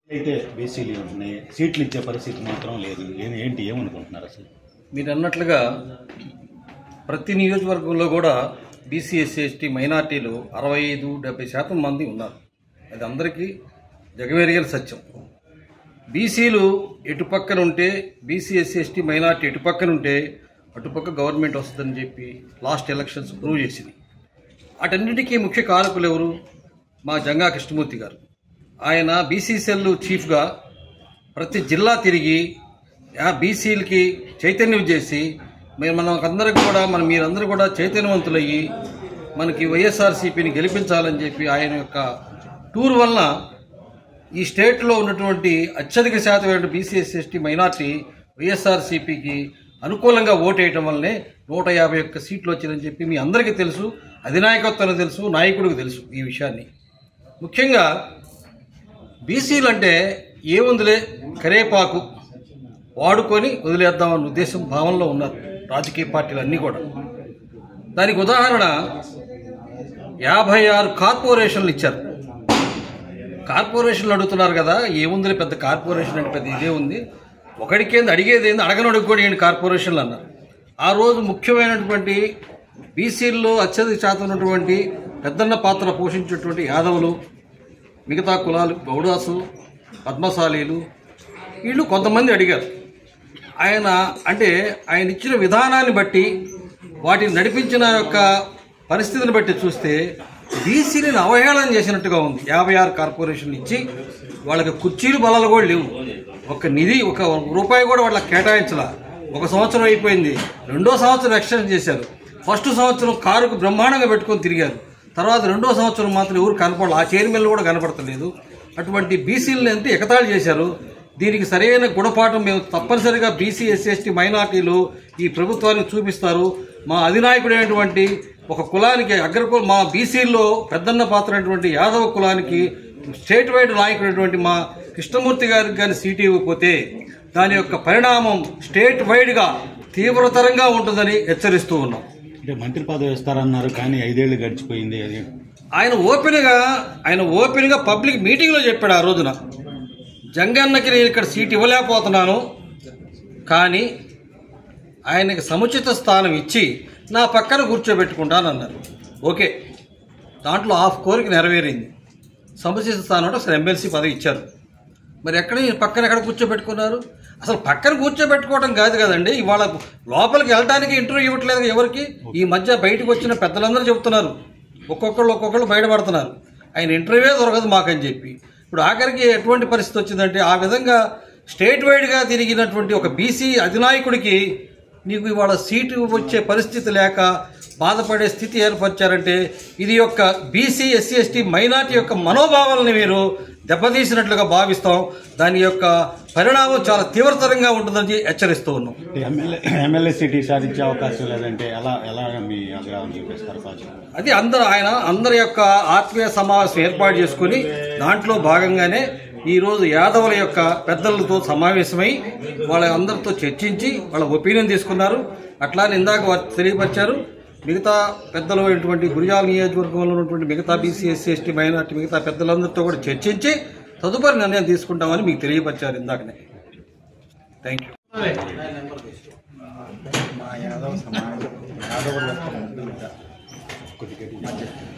అయితే బీసీలు ఉంటున్నాయి, సీట్లు ఇచ్చే పరిస్థితి మాత్రం లేదు. ఏంటి ఏమనుకుంటున్నారు అసలు? మీరు అన్నట్లుగా ప్రతి నియోజకవర్గంలో కూడా బీసీ ఎస్సీ ఎస్టీ మైనార్టీలు 65-70% మంది ఉన్నారు. అది అందరికీ జగమెరిగిన సత్యం. బీసీలు ఎటుపక్కన ఉంటే, బీసీ ఎస్సీ ఎస్టీ మైనార్టీ ఎటుపక్కన ఉంటే అటుపక్క గవర్నమెంట్ వస్తుందని చెప్పి లాస్ట్ ఎలక్షన్స్ ప్రూవ్ చేసింది. వాటన్నిటికీ ముఖ్య కారకులు ఎవరు? మా జంగా కృష్ణమూర్తి గారు. ఆయన బీసీ సెల్ చీఫ్గా ప్రతి జిల్లా తిరిగి ఆ బీసీలకి చైతన్యం చేసి మనకందరికి కూడా మీరందరూ కూడా చైతన్యవంతులయ్యి మనకి వైఎస్ఆర్సీపీని గెలిపించాలని చెప్పి ఆయన యొక్క టూర్ వలన ఈ స్టేట్లో ఉన్నటువంటి అత్యధిక శాతం బీసీ ఎస్సీ ఎస్టీ మైనార్టీ వైఎస్ఆర్సీపీకి అనుకూలంగా ఓటేయటం వల్లనే 151 సీట్లు వచ్చిందని చెప్పి మీ అందరికీ తెలుసు, అధినాయకత్వానికి తెలుసు, నాయకుడికి తెలుసు. ఈ విషయాన్ని ముఖ్యంగా బీసీలు అంటే ఏముందిలే కరేపాకు వాడుకొని వదిలేద్దామన్న ఉద్దేశం భావనలో ఉన్నారు రాజకీయ పార్టీలు అన్నీ కూడా. దానికి ఉదాహరణ 56 కార్పొరేషన్లు ఇచ్చారు. కార్పొరేషన్లు అడుగుతున్నారు కదా, ఏముందిలే పెద్ద కార్పొరేషన్ అంటే పెద్ద ఇదే ఉంది, ఒకడికేంది అడిగేది ఏంది, అడగను అడుగుకోండి కార్పొరేషన్లు అన్నారు. ఆ రోజు ముఖ్యమైనటువంటి బీసీల్లో అత్యధిక శాతం ఉన్నటువంటి పెద్దన్న పాత్ర పోషించేటువంటి యాదవులు, మిగతా కులాలు గౌడాసు, పద్మశాలీలు, వీళ్ళు కొంతమంది అడిగారు. ఆయన ఇచ్చిన విధానాన్ని బట్టి, వాటిని నడిపించిన యొక్క పరిస్థితిని బట్టి చూస్తే బీసీని అవహేళన చేసినట్టుగా ఉంది. 56 కార్పొరేషన్లు ఇచ్చి వాళ్ళకి కుర్చీలు బలాలు కూడా లేవు, ఒక నిధి ఒక రూపాయి కూడా వాళ్ళకి కేటాయించాల. 1 సంవత్సరం అయిపోయింది, 2వ సంవత్సరం ఎక్స్టెండ్ చేశారు. ఫస్ట్ సంవత్సరం కారుకు బ్రహ్మాండంగా పెట్టుకొని తిరిగారు, తర్వాత 2వ సంవత్సరం మాత్రం ఎవరు కనపడలేదు, ఆ చైర్మన్లు కూడా కనపడతలేదు. అటువంటి బీసీలను ఎంత ఎగతాళి చేశారు. దీనికి సరైన గుణపాఠం మేము తప్పనిసరిగా బీసీ ఎస్సీ ఎస్టీ మైనార్టీలు ఈ ప్రభుత్వానికి చూపిస్తారు. మా అధినాయకుడైనటువంటి ఒక కులానికి మా బీసీల్లో పెద్దన్న పాత్ర అయినటువంటి యాదవ కులానికి స్టేట్ వైడ్ నాయకుడైనటువంటి మా కృష్ణమూర్తి గారికి కానీ సీటు ఇవ్వకపోతే దాని యొక్క పరిణామం స్టేట్ వైడ్గా తీవ్రతరంగా ఉంటుందని హెచ్చరిస్తూ ఉన్నాం. అంటే మంత్రి పదవి ఇస్తారన్నారు, కానీ 5 ఏళ్ళు గడిచిపోయింది. అది ఆయన ఓపెన్గా పబ్లిక్ మీటింగ్లో చెప్పాడు. ఆ రోజున జంగన్నకి నేను ఇక్కడ సీటు ఇవ్వలేకపోతున్నాను, కానీ ఆయనకి సముచిత స్థానం ఇచ్చి నా పక్కన కూర్చోబెట్టుకుంటానన్నారు. ఓకే, దాంట్లో హాఫ్ కోరిక నెరవేరింది. సముచిత స్థానం అంటే అసలు ఎమ్మెల్సీ పదవి ఇచ్చారు. మరి పక్కన ఎక్కడ కూర్చోబెట్టుకున్నారు? అసలు పక్కన కూర్చోబెట్టుకోవడం కాదు కదండి, ఇవాళ లోపలికి వెళ్ళడానికి ఇంటర్వ్యూ ఇవ్వట్లేదు ఎవరికి. ఈ మధ్య బయటకు వచ్చిన పెద్దలందరూ చెబుతున్నారు, ఒక్కొక్కళ్ళు బయటపడుతున్నారు, ఆయన ఇంటర్వ్యూ దొరకదు మాకని చెప్పి. ఇప్పుడు ఆఖరికి ఎటువంటి పరిస్థితి వచ్చిందంటే, ఆ విధంగా స్టేట్ వైడ్గా తిరిగినటువంటి ఒక బీసీ అధినాయకుడికి నీకు ఇవాళ సీటు వచ్చే పరిస్థితి లేక బాధపడే స్థితి ఏర్పరిచారంటే ఇది యొక్క బీసీ ఎస్సీ ఎస్టీ మైనార్టీ యొక్క మనోభావాలని మీరు దెబ్బతీసినట్లుగా భావిస్తాం. దాని యొక్క పరిణామం చాలా తీవ్రతరంగా ఉంటుందని హెచ్చరిస్తూ ఉన్నాం. ఎమ్మెల్యే సీటు సాధించే అవకాశం లేదంటే ఎలా మీ ఆగ్రహం చూపిస్తారు? అది అందరి యొక్క ఆత్మీయ సమావేశం ఏర్పాటు చేసుకుని దాంట్లో భాగంగానే ఈరోజు యాదవుల యొక్క పెద్దలతో సమావేశమై వాళ్ళ అందరితో చర్చించి వాళ్ళ ఒపీనియన్ తీసుకున్నారు. అట్లానే ఇందాక వారు తెలియపరిచారు, మిగతా పెద్దలు అయినటువంటి గురిజాల నియోజకవర్గంలో ఉన్నటువంటి మిగతా బీసీ ఎస్సీ ఎస్టీ మైనార్టీ మిగతా పెద్దలందరితో కూడా చర్చించి తదుపరి నిర్ణయం తీసుకుంటామని మీకు తెలియపరిచారు ఇందాకనే. Thank you. మా యాదవ సమాజం యాదవుల యొక్క ముద్దుబిడ్డ,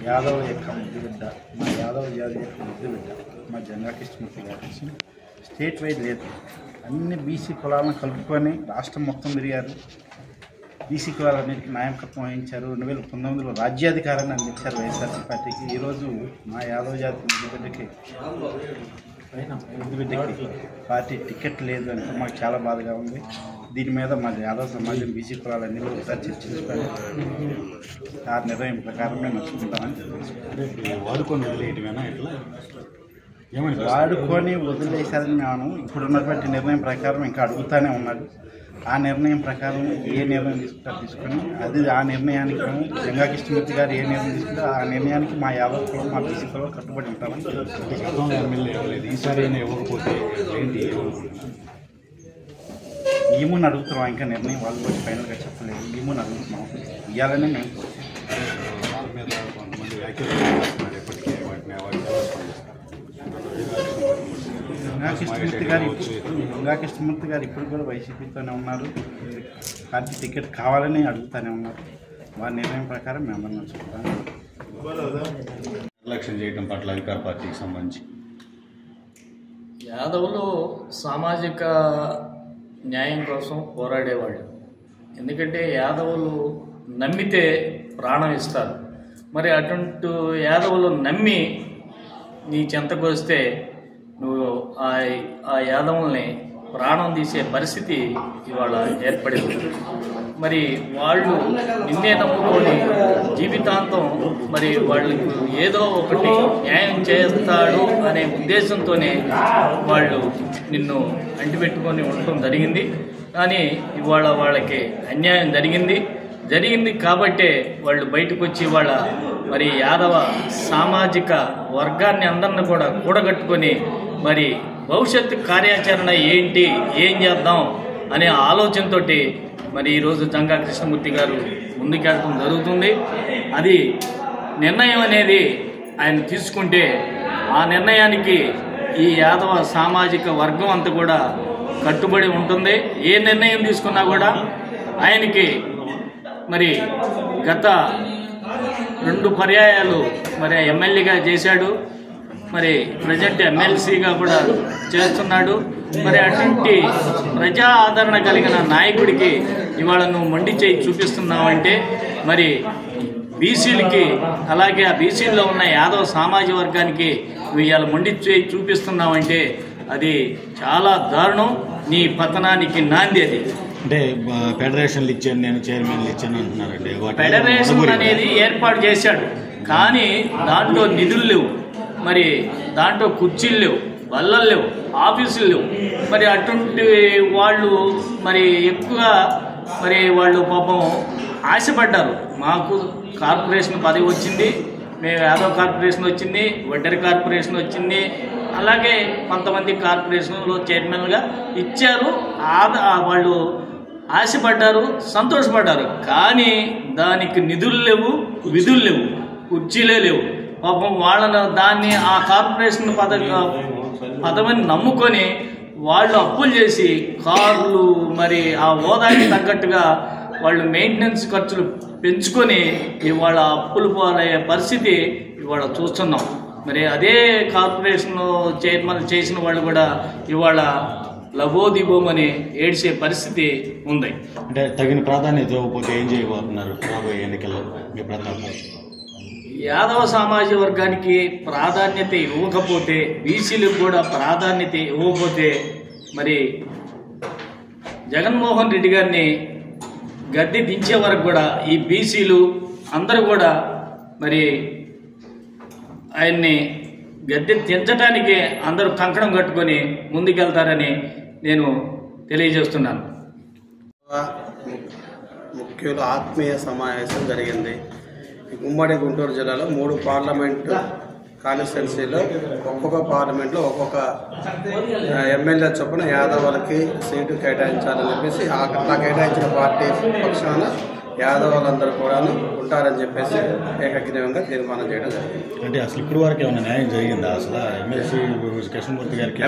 యాదవ యొక్క ముద్దుబిడ్డ, మా యాదవ జాతి యొక్క ముద్దుబిడ్డ మా జంగా కృష్ణమూర్తి గారు స్టేట్ వైడ్ లేదు, అన్ని బీసీ కులాలను కలుపుకొని రాష్ట్రం మొత్తం తిరిగారు. బీసీ కులాలన్నింటికి నాయకత్వం వహించారు. 2019లో రాజ్యాధికారాన్ని అందించారు వైఎస్ఆర్సీ పార్టీకి. ఈరోజు మా యాదవ జాతి ముద్దుబిడ్డకి పార్టీ టికెట్ లేదు అంటే మాకు చాలా బాధగా ఉంది. దీని మీద మా యాదవ సమాజం బీసీ కులాలన్నీ కూడా ఒకసారి చర్చించుకొని ఆ నిర్ణయం ప్రకారం మేము నడుచుకుంటామని వాడుకొని వదిలేశారని మేము ఇప్పుడున్నటువంటి నిర్ణయం ప్రకారం ఇంకా అడుగుతూనే ఉన్నాడు. ఆ నిర్ణయం ప్రకారం ఏ నిర్ణయం తీసుకొని ఆ నిర్ణయానికి మేము జంగా కృష్ణమూర్తి గారు ఏ నిర్ణయం తీసుకుంటారో ఆ నిర్ణయానికి మా యాదవ కులం మా బీసీ కులం కట్టుబడి ఉంటామని ఏమని అడుగుతున్నాం. ఇంకా నిర్ణయం వాళ్ళు కూడా ఫైనల్గా చెప్పలేదు. ఏమని అడుగుతున్నాం, ఇవ్వాలని మేము గంగా కృష్ణమూర్తి గారు ఇప్పుడు కూడా వైసీపీతోనే ఉన్నారు. పార్టీ టికెట్ కావాలని అడుగుతూనే ఉన్నారు. వారి నిర్ణయం ప్రకారం మేము అందరం చెప్తాను. నిర్లక్ష్యం చేయడం పట్ల అధికార పార్టీకి సంబంధించి యాదవులు సామాజిక న్యాయం కోసం పోరాడేవాళ్ళు. ఎందుకంటే యాదవులు నమ్మితే ప్రాణం ఇస్తారు. మరి అటువంటి యాదవులు నమ్మి నీ చెంతకు వస్తే నువ్వు ఆ యాదవుల్ని ప్రాణం తీసే పరిస్థితి ఇవాళ ఏర్పడింది. మరి వాళ్ళు నిన్నే నమ్ముకొని జీవితాంతం మరి వాళ్ళకు ఏదో ఒకటి న్యాయం చేస్తాడు అనే ఉద్దేశంతోనే వాళ్ళు నిన్ను అంటిపెట్టుకొని ఉండటం జరిగింది. కానీ ఇవాళ వాళ్ళకి అన్యాయం జరిగింది కాబట్టే వాళ్ళు బయటకు వచ్చి వాళ్ళ మరి యాదవ సామాజిక వర్గాన్ని అందరిని కూడా కూడగట్టుకొని మరి భవిష్యత్తు కార్యాచరణ ఏం చేద్దాం అనే ఆలోచనతో మరి ఈరోజు జంగా కృష్ణమూర్తి గారు ముందుకెళ్ళడం జరుగుతుంది. అది నిర్ణయం అనేది ఆయన తీసుకుంటే ఆ నిర్ణయానికి ఈ యాదవ సామాజిక వర్గం అంతా కూడా కట్టుబడి ఉంటుంది. ఏ నిర్ణయం తీసుకున్నా కూడా ఆయనకి మరి గత 2 పర్యాయాలు మరి ఎమ్మెల్యేగా చేశాడు. మరి ప్రజెంట్ ఎమ్మెల్సీగా కూడా చేస్తున్నాడు. మరి అటువంటి ప్రజా ఆదరణ కలిగిన నాయకుడికి ఇవాళ నువ్వు మొండి చేయి చూపిస్తున్నావంటే మరి బీసీలకి అలాగే ఆ బీసీల్లో ఉన్న యాదవ సామాజిక వర్గానికి నువ్వు ఇవాళ మొండి చేయి చూపిస్తున్నావంటే అది చాలా దారుణం. నీ పతనానికి నాంది అది. అంటే ఫెడరేషన్లు ఇచ్చాను, నేను చైర్మన్లు ఇచ్చాను అంటున్నారండి. ఫెడరేషన్ అనేది ఏర్పాటు చేశాడు, కానీ దాంట్లో నిధులు లేవు, మరి దాంట్లో కుర్చీలు లేవు, బల్లలు లేవు, ఆఫీసులు లేవు. మరి అటువంటి వాళ్ళు మరి ఎక్కువగా మరి వాళ్ళు పాపం ఆశపడ్డారు. మాకు కార్పొరేషన్ పదవి వచ్చింది, మేము యాదవ్ కార్పొరేషన్ వచ్చింది, వడ్డెర కార్పొరేషన్ వచ్చింది, అలాగే కొంతమంది కార్పొరేషన్లో చైర్మన్గా ఇచ్చారు. వాళ్ళు ఆశపడ్డారు, సంతోషపడ్డారు. కానీ దానికి నిధులు లేవు, విధులు లేవు, కుర్చీలే లేవు. పాపం వాళ్ళను దాన్ని ఆ కార్పొరేషన్ పదవిని నమ్ముకొని వాళ్ళు అప్పులు చేసి కార్లు మరి ఆ హోదాకి తగ్గట్టుగా వాళ్ళు మెయింటెనెన్స్ ఖర్చులు పెంచుకొని ఇవాళ అప్పులు పాలయ్యే పరిస్థితి ఇవాళ చూస్తున్నాం. మరి అదే కార్పొరేషన్ చైర్మన్ చేసిన వాళ్ళు కూడా ఇవాళ లబోదిబోమని ఏడ్చే పరిస్థితి ఉంది. అంటే తగిన ప్రాధాన్యత ఇవ్వకపోతే ఏం చేయబోతున్నారు రాబోయే ఎన్నికల్లో మీ ప్రతాపం? యాదవ సామాజిక వర్గానికి ప్రాధాన్యత ఇవ్వకపోతే, బీసీలకు కూడా ప్రాధాన్యత ఇవ్వకపోతే మరి జగన్మోహన్ రెడ్డి గారిని గద్దె దించే వరకు కూడా ఈ బీసీలు అందరూ కూడా మరి ఆయన్ని గద్దె దించడానికి అందరూ కంకణం కట్టుకొని ముందుకెళ్తారని నేను తెలియజేస్తున్నాను. ముఖ్యుల ఆత్మీయ సమావేశం జరిగింది. ఉమ్మడి గుంటూరు జిల్లాలో 3 పార్లమెంటు కాన్స్టిట్యున్సీలో ఒక్కొక్క పార్లమెంట్లో ఒక్కొక్క ఎమ్మెల్యే చొప్పున యాదవులకి సీటు కేటాయించాలని చెప్పేసి అట్లా కేటాయించిన పార్టీ పక్షాన యాదవులందరూ కూడా ఉంటారని చెప్పేసి ఏకగ్రీవంగా తీర్మానం చేయడం జరిగింది. అంటే అసలు ఇప్పుడు వరకు ఏమైనా న్యాయం జరిగిందా? అసలు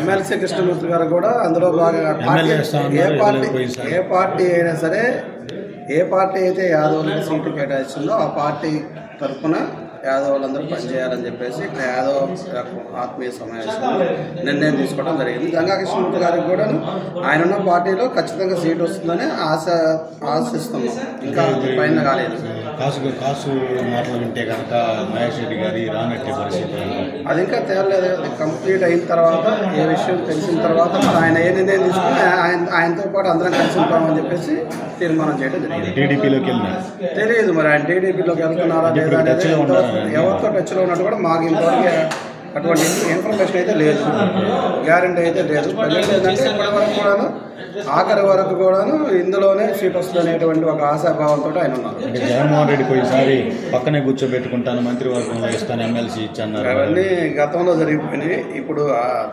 ఎమ్మెల్సీ కృష్ణమూర్తి గారు కూడా అందులో భాగంగా ఏ పార్టీ అయినా సరే, ఏ పార్టీ అయితే యాదవులకి సీటు కేటాయిస్తుందో ఆ పార్టీ తరఫున యాదవులందరూ పనిచేయాలని చెప్పేసి ఇక్కడ యాదవ ఆత్మీయ సమావేశంలో నిర్ణయం తీసుకోవడం జరిగింది. జంగా కృష్ణమూర్తి గారికి కూడా ఆయన ఉన్న పార్టీలో ఖచ్చితంగా సీటు వస్తుందని ఆశిస్తున్నాం. ఇంకా పైన కాలేదు. కాసు మాటలు వింటే కనుక మహేష్ రెడ్డి గారి రానట్టే పరిస్థితి అది ఇంకా తేలలేదు. అది కంప్లీట్ అయిన తర్వాత, ఏ విషయం తెలిసిన తర్వాత ఆయన ఏ నిర్ణయం తీసుకుని ఆయనతో పాటు అందరం కలిసి ఉంటామని చెప్పేసి తీర్మానం చేయడం జరిగింది. టీడీపీలోకి వెళ్ళినారు తెలియదు మరి ఆయన టీడీపీలోకి వెళ్తున్నారా లేదా అనేది ఎవరితో టచ్లో ఉన్నట్టు కూడా మాకు ఇంతవరకు అటువంటి ఇన్ఫర్మేషన్ అయితే లేదు, గ్యారంటీ అయితే లేదు. ప్రజెంట్ ఏంటంటే ఇప్పటి వరకు కూడాను ఆఖరి వరకు కూడాను ఇందులోనే సీట్ వస్తుంది అనేటువంటి ఒక ఆశాభావంతో ఆయన ఉన్నారు. జగన్మోహన్ రెడ్డి పోయినసారి పక్కనే కూర్చోబెట్టుకుంటాను, మంత్రివర్గంలో ఇస్తాను, ఎమ్మెల్సీ ఇచ్చాను, అవన్నీ గతంలో జరిగిపోయినాయి. ఇప్పుడు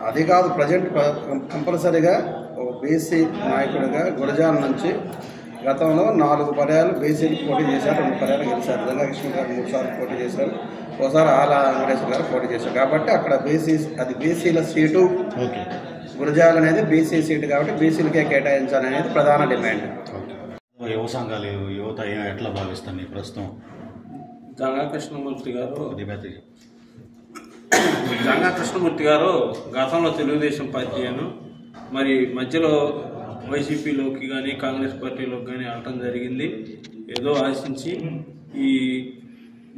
అది కాదు, ప్రజెంట్ కంపల్సరీగా ఒక బీసీ నాయకుడిగా గురజాల నుంచి గతంలో 4 పర్యాలు బీసీలు పోటీ చేశారు, 2 పర్యాలు గెలిచారు. జంగా కృష్ణ గారు 3 సార్లు పోటీ చేశారు, ఒకసారి ఆల వెంకటేశ్వర గారు పోటీ చేశారు. కాబట్టి అక్కడ అది బీసీల సీటు. గురజాల అనేది బీసీ సీటు కాబట్టి బీసీలకే కేటాయించాలనేది ప్రధాన డిమాండ్. యువ సంఘాలు యువత ఎట్లా భావిస్తాను ఈ ప్రస్తుతం? జంగా కృష్ణమూర్తి గారు గతంలో తెలుగుదేశం పార్టీను మరి మధ్యలో వైసీపీలోకి కానీ కాంగ్రెస్ పార్టీలోకి కానీ వెళ్ళటం జరిగింది. ఏదో ఆశించి ఈ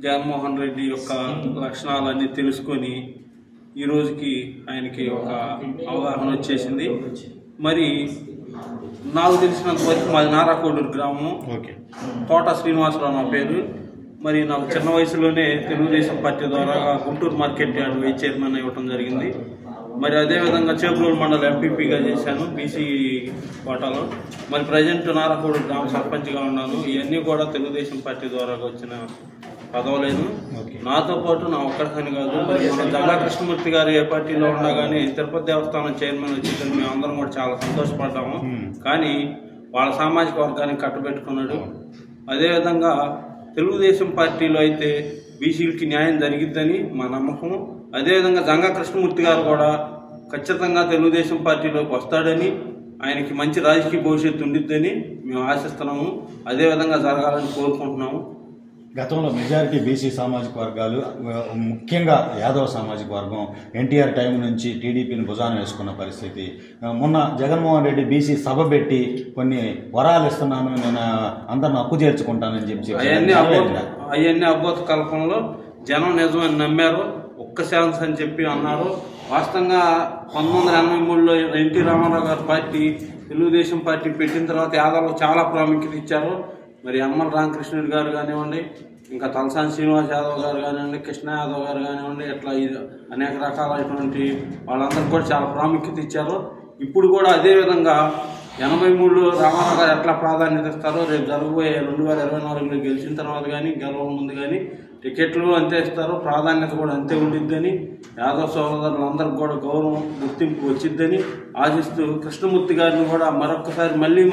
జగన్మోహన్ రెడ్డి యొక్క లక్షణాలన్నీ తెలుసుకొని ఈ రోజుకి ఆయనకి ఒక అవగాహన వచ్చేసింది. మరి నాకు తెలిసినంత వరకు మాది నారాకోడూరు గ్రామం, తోట శ్రీనివాసరావు నా పేరు. మరి నాకు చిన్న వయసులోనే తెలుగుదేశం పార్టీ ద్వారా Guntur market yard vice chairman ఇవ్వటం జరిగింది. మరి అదేవిధంగా చేబ్రోలు మండల ఎంపీపీగా చేశాను బీసీ కోటాలో. మరి ప్రజెంట్ నారాకోడూరు గ్రామ సర్పంచ్గా ఉన్నాను. ఇవన్నీ కూడా తెలుగుదేశం పార్టీ ద్వారా వచ్చిన పదవలేదు. నాతో పాటు నా ఒక్కడికని కాదు, మరి మన జంగా కృష్ణమూర్తి గారు ఏ పార్టీలో ఉన్నా కానీ తిరుపతి దేవస్థానం చైర్మన్ వచ్చిందని మేము అందరం కూడా చాలా సంతోషపడ్డాము. కానీ వాళ్ళ సామాజిక వర్గాన్ని కట్టబెట్టుకున్నాడు. అదేవిధంగా తెలుగుదేశం పార్టీలో అయితే బీసీలకి న్యాయం జరిగిద్దని మా నమ్మకం. అదేవిధంగా జంగా కృష్ణమూర్తి గారు కూడా ఖచ్చితంగా తెలుగుదేశం పార్టీలోకి వస్తాడని, ఆయనకి మంచి రాజకీయ భవిష్యత్తు ఉండిద్దని మేము ఆశిస్తున్నాము. అదేవిధంగా జరగాలని కోరుకుంటున్నాము. గతంలో మెజారిటీ బీసీ సామాజిక వర్గాలు, ముఖ్యంగా యాదవ సామాజిక వర్గం ఎన్టీఆర్ టైం నుంచి టీడీపీని భుజాన వేసుకున్న పరిస్థితి. మొన్న జగన్మోహన్ రెడ్డి బీసీ సభ పెట్టి కొన్ని వరాలు ఇస్తున్నాను, నేను అందరిని హక్కు చేర్చుకుంటానని చెప్పి అవన్నీ అబ్బోత కల్పనలో జనం నిజమని నమ్మారు. ఒక్క ఛాన్స్ అని చెప్పి అన్నారు. వాస్తవంగా 1983లో ఎన్టీ రామారావు గారి పార్టీ తెలుగుదేశం పార్టీ పెట్టిన తర్వాత యాదవ్లకు చాలా ప్రాముఖ్యత ఇచ్చారు. మరి యనమల రామకృష్ణుడు గారు కానివ్వండి, ఇంకా తలసాని శ్రీనివాస్ యాదవ్ గారు కానివ్వండి, కృష్ణ యాదవ్ గారు కానివ్వండి, ఇట్లా అనేక రకాలైనటువంటి వాళ్ళందరికీ కూడా చాలా ప్రాముఖ్యత ఇచ్చారు. ఇప్పుడు కూడా అదేవిధంగా 83లో రామారావు గారు ఎట్లా ప్రాధాన్యత ఇస్తారో రేపు జరగబోయే 2024లో గెలిచిన తర్వాత కానీ గెలవ ముందు కానీ టికెట్లు అంతే ఇస్తారో, ప్రాధాన్యత కూడా అంతే ఉండిద్దని, యాదవ్ సోదరులందరికీ కూడా గౌరవం గుర్తింపు వచ్చిద్దని ఆశిస్తూ కృష్ణమూర్తి గారిని కూడా మరొకసారి మళ్ళీ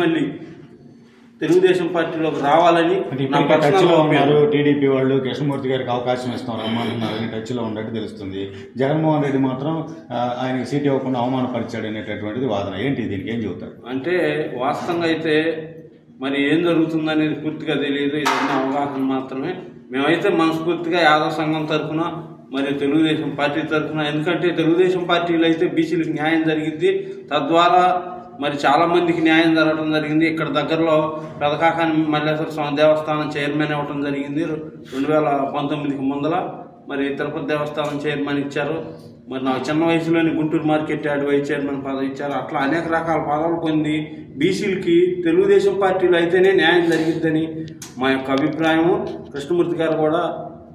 తెలుగుదేశం పార్టీలోకి రావాలని ఉన్నారు. టీడీపీ వాళ్ళు కృష్ణమూర్తి గారికి అవకాశం ఇస్తాం రమ్మంటున్నారని టచ్లో ఉన్నట్టు తెలుస్తుంది. జగన్మోహన్ రెడ్డి మాత్రం ఆయనకి సీట్ ఇవ్వకుండా అవమానపరిచాడు అనేటటువంటిది వాదన. ఏంటి దీనికి ఏం చెబుతారు? అంటే వాస్తవంగా అయితే మరి ఏం జరుగుతుందనేది పూర్తిగా తెలియదు. ఇదన్నీ అవగాహన మాత్రమే. మేమైతే మనస్ఫూర్తిగా యాదవ్ సంఘం తరఫున మరి తెలుగుదేశం పార్టీ తరఫున, ఎందుకంటే తెలుగుదేశం పార్టీలో అయితే బీసీలకు న్యాయం జరిగింది. తద్వారా మరి చాలా మందికి న్యాయం జరగడం జరిగింది. ఇక్కడ దగ్గరలో పెదకాకాని మల్లేశ్వర స్వామి దేవస్థానం చైర్మన్ ఇవ్వడం జరిగింది 2019కి ముందల. మరి తిరుపతి దేవస్థానం చైర్మన్ ఇచ్చారు. మరి నాకు చిన్న వయసులోని Guntur market yard vice chairman పదవి ఇచ్చారు. అట్లా అనేక రకాల పదవులు పొంది బీసీలకి తెలుగుదేశం పార్టీలో అయితేనే న్యాయం జరిగిద్దని మా యొక్క అభిప్రాయము. కృష్ణమూర్తి గారు కూడా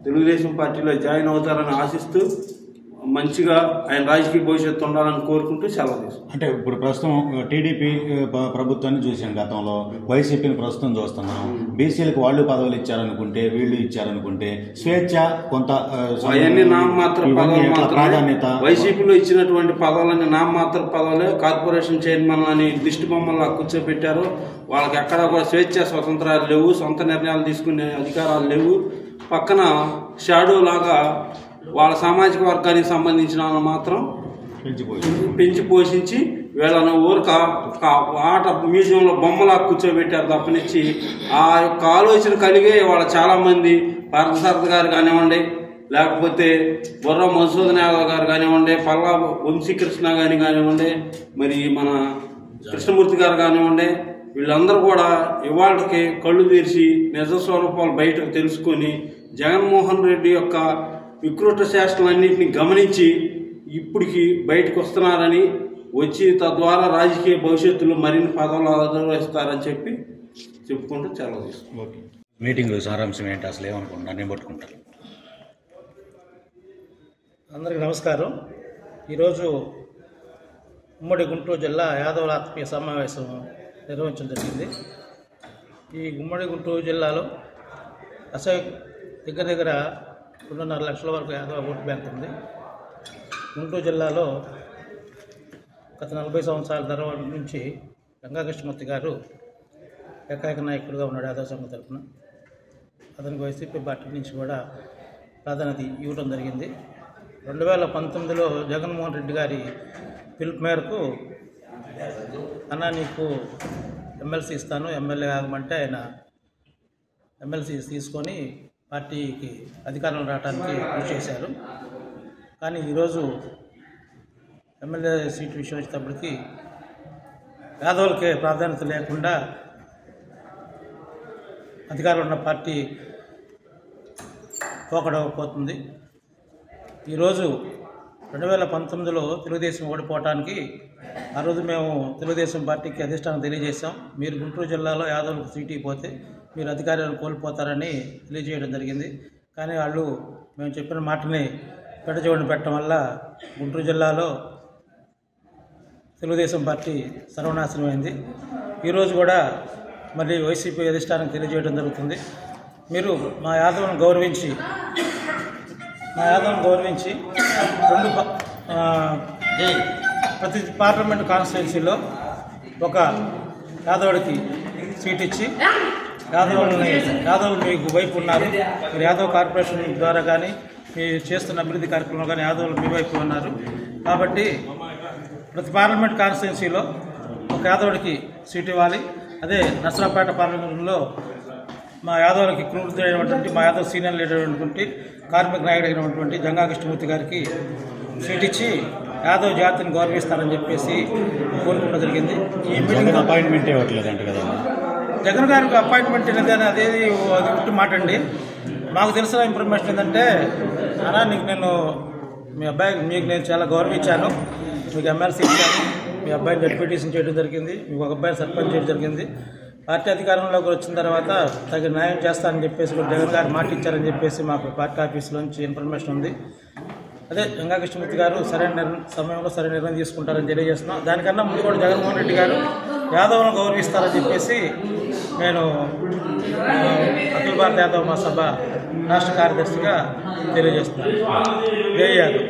తెలుగుదేశం పార్టీలో జాయిన్ అవుతారని ఆశిస్తూ మంచిగా ఆయన రాజకీయ భవిష్యత్తు ఉండాలని కోరుకుంటూ సెలవు తీసుకుంటాం. అంటే ఇప్పుడు ప్రస్తుతం టీడీపీ ప్రభుత్వాన్ని చూసాం, గతంలో వైసీపీని ప్రస్తుతం చూస్తున్నాం. బీసీలకు వాళ్ళు పదవులు ఇచ్చారనుకుంటే, వీళ్ళు ఇచ్చారనుకుంటే స్వేచ్ఛ కొంత అవన్నీ నామమాత్ర పదవులు, ప్రాధాన్యత. వైసీపీలో ఇచ్చినటువంటి పదవులన్నీ నామమాత్ర పదవులే. కార్పొరేషన్ చైర్మన్ అని దిష్టి బొమ్మలా కూర్చోబెట్టారు. వాళ్ళకి ఎక్కడా కూడా స్వేచ్ఛ స్వతంత్రాలు లేవు, సొంత నిర్ణయాలు తీసుకునే అధికారాలు లేవు. పక్కన షాడో లాగా వాళ్ళ సామాజిక వర్గానికి సంబంధించిన మాత్రం పెంచి పోషించి వీళ్ళను ఊరిక ఆట మ్యూజియంలో బొమ్మలా కూర్చోబెట్టారు తప్పనిచ్చి ఆ యొక్క ఆలోచన కలిగే వాళ్ళ చాలామంది పార్థసారథి గారు కానివ్వండి, లేకపోతే బుర్ర మధుసూదన్ యాదవ్ గారు కానివ్వండి, పల్లా వంశీకృష్ణ కానివ్వండి, మరి మన కృష్ణమూర్తి గారు కానివ్వండి, వీళ్ళందరూ కూడా ఇవాళకి కళ్ళు తెరిచి నిజ స్వరూపాలు బయటకు తెలుసుకొని జగన్మోహన్ రెడ్డి యొక్క వికృత శాస్త్రాలన్నింటినీ గమనించి ఇప్పటికి బయటకు వస్తున్నారని, వచ్చి తద్వారా రాజకీయ భవిష్యత్తులో మరిన్ని పదవులు అధిరోహిస్తారని చెప్పి చెప్పుకుంటూ చాలా తీసుకుంటాం. మీటింగ్లో సారాంశం ఏంటి, అసలు ఏమనుకుంటున్నారు, నేను పట్టుకుంటాను. అందరికీ నమస్కారం. ఈరోజు ఉమ్మడి గుంటూరు జిల్లా యాదవుల ఆత్మీయ సమావేశం నిర్వహించడం జరిగింది. ఈ ఉమ్మడి గుంటూరు జిల్లాలో దగ్గర 2.5 లక్షల వరకు యాదవ ఓటు బ్యాంక్ ఉంది. గుంటూరు జిల్లాలో గత 40 సంవత్సరాల తర్వాత నుంచి జంగా కృష్ణమూర్తి గారు ఏకైక నాయకుడిగా ఉన్నాడు యాదవ సంఘం తరఫున. అతనికి వైసీపీ పార్టీ నుంచి కూడా ప్రాధాన్యత ఇవ్వడం జరిగింది. 2019లో జగన్మోహన్ రెడ్డి గారి పిలుపు మేరకు అన్న నీకు ఎమ్మెల్సీ ఇస్తాను, ఎమ్మెల్యే ఆగమంటే ఆయన ఎమ్మెల్సీ తీసుకొని పార్టీకి అధికారంలో రావడానికి కృషి చేశారు. కానీ ఈరోజు ఎమ్మెల్యే సీటు విషయం వచ్చేటప్పటికి యాదవులకే ప్రాధాన్యత లేకుండా అధికారంలో ఉన్న పార్టీ పోకడవపోతుంది. ఈరోజు 2019లో తెలుగుదేశం ఓడిపోవటానికి ఆ రోజు మేము తెలుగుదేశం పార్టీకి అధిష్టానం తెలియజేశాం. మీరు గుంటూరు జిల్లాలో యాదవులకు సీటు ఇవ్వకపోతే మీరు అధికారాన్ని కోల్పోతారని తెలియజేయడం జరిగింది. కానీ వాళ్ళు మేము చెప్పిన మాటని పెడచెవిన పెట్టడం వల్ల గుంటూరు జిల్లాలో తెలుగుదేశం పార్టీ సర్వనాశనమైంది. ఈరోజు కూడా మళ్ళీ వైసీపీ అధిష్టానం తెలియజేయడం జరుగుతుంది. మీరు మా యాదవులను గౌరవించి ప్రతి పార్లమెంట్ కాన్స్టిట్యున్సీలో ఒక యాదవుడికి సీట్ ఇచ్చి యాదవులు మీకు వైపు ఉన్నారు. మీరు యాదవ్ కార్పొరేషన్ ద్వారా కానీ మీరు చేస్తున్న అభివృద్ధి కార్యక్రమంలో కానీ యాదవులు మీ వైపు ఉన్నారు. కాబట్టి ప్రతి పార్లమెంట్ కాన్స్టిట్యున్సీలో ఒక యాదవుడికి సీటు ఇవ్వాలి. అదే నర్సరావుపేట పార్లమెంట్లో మా యాదవులకి క్రూరుడైనటువంటి మా యాదవ్ సీనియర్ లీడర్ అయినటువంటి కార్మిక నాయకుడు అయినటువంటి జంగా కృష్ణమూర్తి గారికి సీట్ ఇచ్చి యాదవ్ జాతిని గౌరవిస్తారని చెప్పేసి కోరుకోవడం జరిగింది. ఈ మీటింగ్ అపాయింట్మెంట్ ఇవ్వట్లేదంట కదా జగన్ గారికి అపాయింట్మెంట్ అనేది అది ఉట్టి మాట అండి. మాకు తెలిసిన ఇన్ఫర్మేషన్ ఏంటంటే అలా మీకు నేను చాలా గౌరవించాను, మీకు ఎమ్మెల్సీ ఇచ్చాను, మీ అబ్బాయిని డిప్యూటీషన్ చేయడం జరిగింది, మీకు ఒక అబ్బాయిని సర్పంచ్ చేయడం జరిగింది. పార్టీ అధికారంలోకి వచ్చిన తర్వాత తగిన న్యాయం చేస్తానని చెప్పేసి జగన్ గారు మాట ఇచ్చారని చెప్పేసి మాకు పార్టీ ఆఫీసులోంచి ఇన్ఫర్మేషన్ ఉంది. అదే జంగా కృష్ణమూర్తి గారు సరైన సమయంలో సరైన నిర్ణయం తీసుకుంటారని తెలియజేస్తున్నాం. దానికన్నా ముందు కూడా జగన్మోహన్ రెడ్డి గారు యాదవ్ను గౌరవిస్తారని చెప్పేసి నేను అఖిల భారత యాదవ్ మహాసభ రాష్ట్ర కార్యదర్శిగా తెలియజేస్తున్నాను. జై యాదవ్.